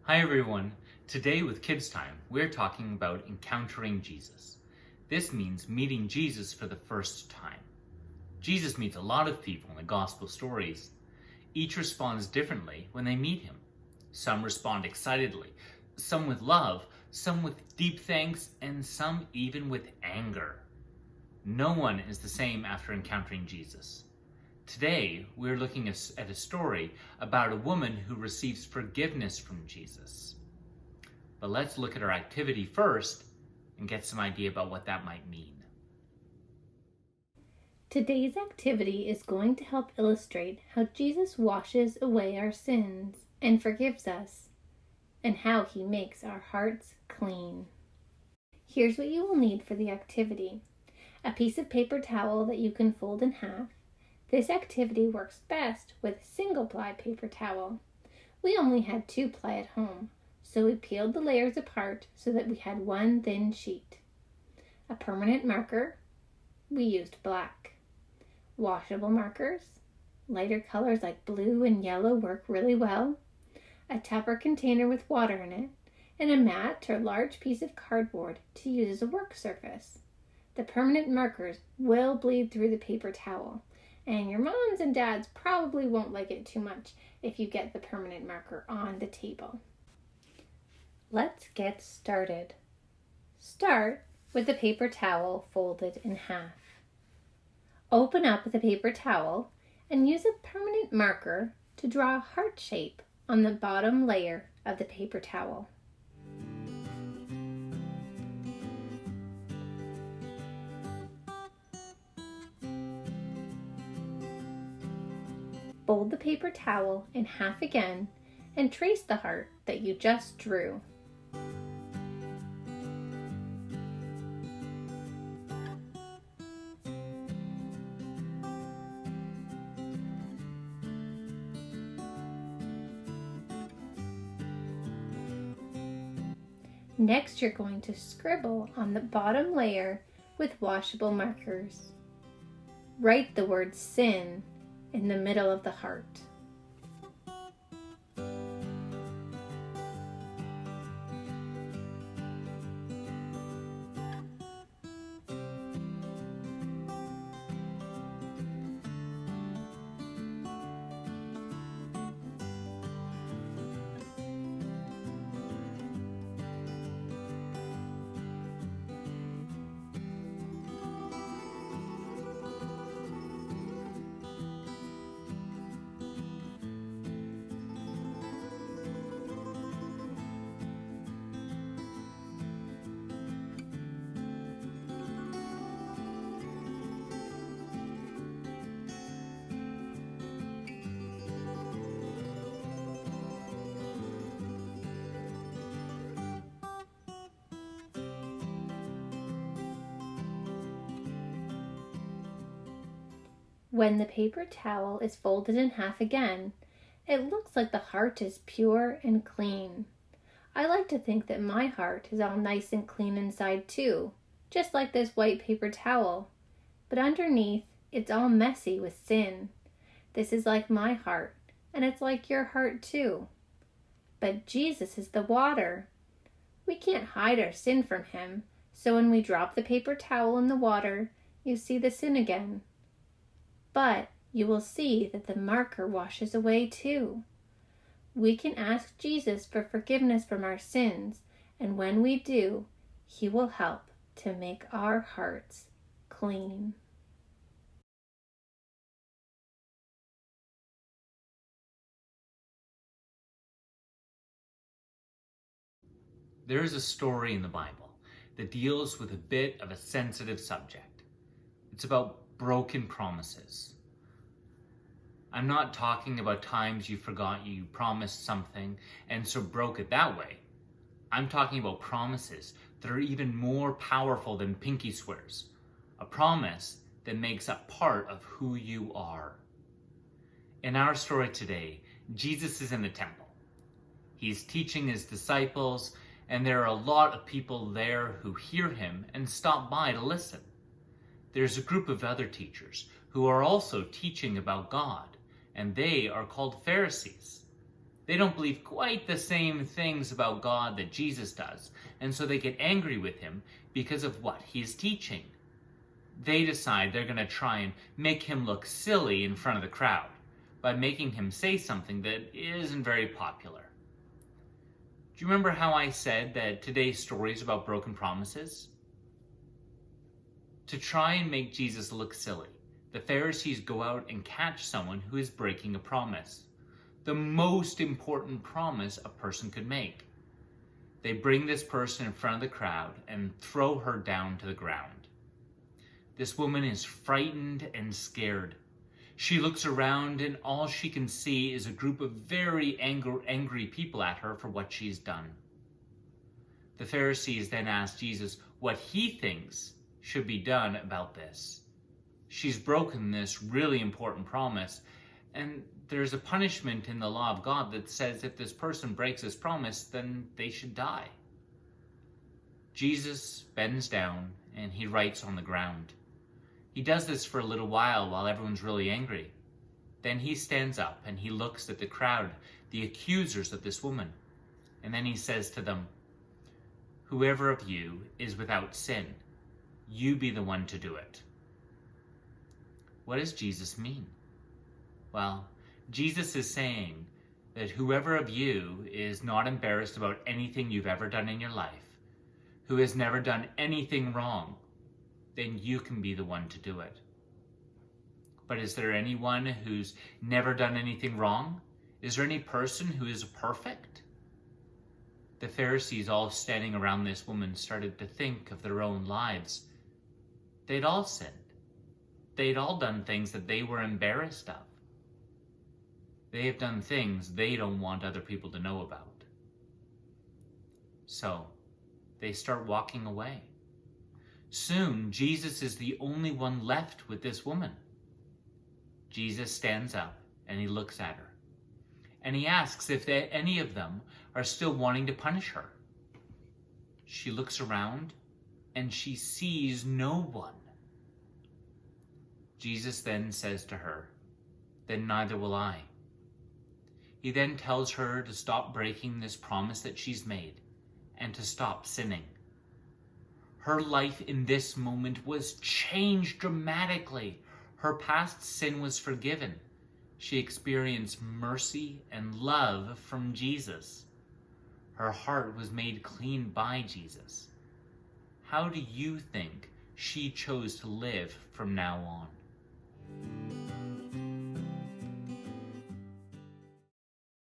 Hi everyone. Today with Kids Time, we're talking about encountering Jesus. This means meeting Jesus for the first time. Jesus meets a lot of people in the gospel stories. Each responds differently when they meet him. Some respond excitedly, some with love, some with deep thanks, and some even with anger. No one is the same after encountering Jesus. Today, we're looking at a story about a woman who receives forgiveness from Jesus. But let's look at our activity first and get some idea about what that might mean. Today's activity is going to help illustrate how Jesus washes away our sins and forgives us, and how he makes our hearts clean. Here's what you will need for the activity: a piece of paper towel that you can fold in half. This activity works best with single-ply paper towel. We only had 2-ply at home, so we peeled the layers apart so that we had one thin sheet. A permanent marker, we used black. Washable markers, lighter colors like blue and yellow work really well. A Tupper container with water in it, and a mat or large piece of cardboard to use as a work surface. The permanent markers will bleed through the paper towel, and your moms and dads probably won't like it too much if you get the permanent marker on the table. Let's get started. Start with the paper towel folded in half. Open up the paper towel and use a permanent marker to draw a heart shape on the bottom layer of the paper towel. Fold the paper towel in half again and trace the heart that you just drew. Next, you're going to scribble on the bottom layer with washable markers. Write the word sin in the middle of the heart. When the paper towel is folded in half again, it looks like the heart is pure and clean. I like to think that my heart is all nice and clean inside too, just like this white paper towel. But underneath, it's all messy with sin. This is like my heart, and it's like your heart too. But Jesus is the water. We can't hide our sin from him, so when we drop the paper towel in the water, you see the sin again. But you will see that the marker washes away too. We can ask Jesus for forgiveness from our sins, and when we do, he will help to make our hearts clean. There is a story in the Bible that deals with a bit of a sensitive subject. It's about broken promises. I'm not talking about times you forgot you promised something and so broke it that way. I'm talking about promises that are even more powerful than pinky swears. A promise that makes up part of who you are. In our story today, Jesus is in the temple. He's teaching his disciples, and there are a lot of people there who hear him and stop by to listen. There's a group of other teachers who are also teaching about God, and they are called Pharisees. They don't believe quite the same things about God that Jesus does, and so they get angry with him because of what he's teaching. They decide they're going to try and make him look silly in front of the crowd by making him say something that isn't very popular. Do you remember how I said that today's story is about broken promises? To try and make Jesus look silly, the Pharisees go out and catch someone who is breaking a promise. The most important promise a person could make. They bring this person in front of the crowd and throw her down to the ground. This woman is frightened and scared. She looks around and all she can see is a group of very angry people at her for what she's done. The Pharisees then ask Jesus what he thinks should be done about this. She's broken this really important promise, and there's a punishment in the law of God that says if this person breaks this promise, then they should die. Jesus bends down and he writes on the ground. He does this for a little while everyone's really angry. Then he stands up and he looks at the crowd, the accusers of this woman, and then he says to them, "Whoever of you is without sin, you be the one to do it." What does Jesus mean? Well, Jesus is saying that whoever of you is not embarrassed about anything you've ever done in your life, who has never done anything wrong, then you can be the one to do it. But is there anyone who's never done anything wrong? Is there any person who is perfect? The Pharisees, all standing around this woman, started to think of their own lives. They'd all sinned. They'd all done things that they were embarrassed of. They have done things they don't want other people to know about. So they start walking away. Soon, Jesus is the only one left with this woman. Jesus stands up and he looks at her. And he asks if any of them are still wanting to punish her. She looks around and she sees no one. Jesus then says to her, "Then neither will I." He then tells her to stop breaking this promise that she's made and to stop sinning. Her life in this moment was changed dramatically. Her past sin was forgiven. She experienced mercy and love from Jesus. Her heart was made clean by Jesus. How do you think she chose to live from now on?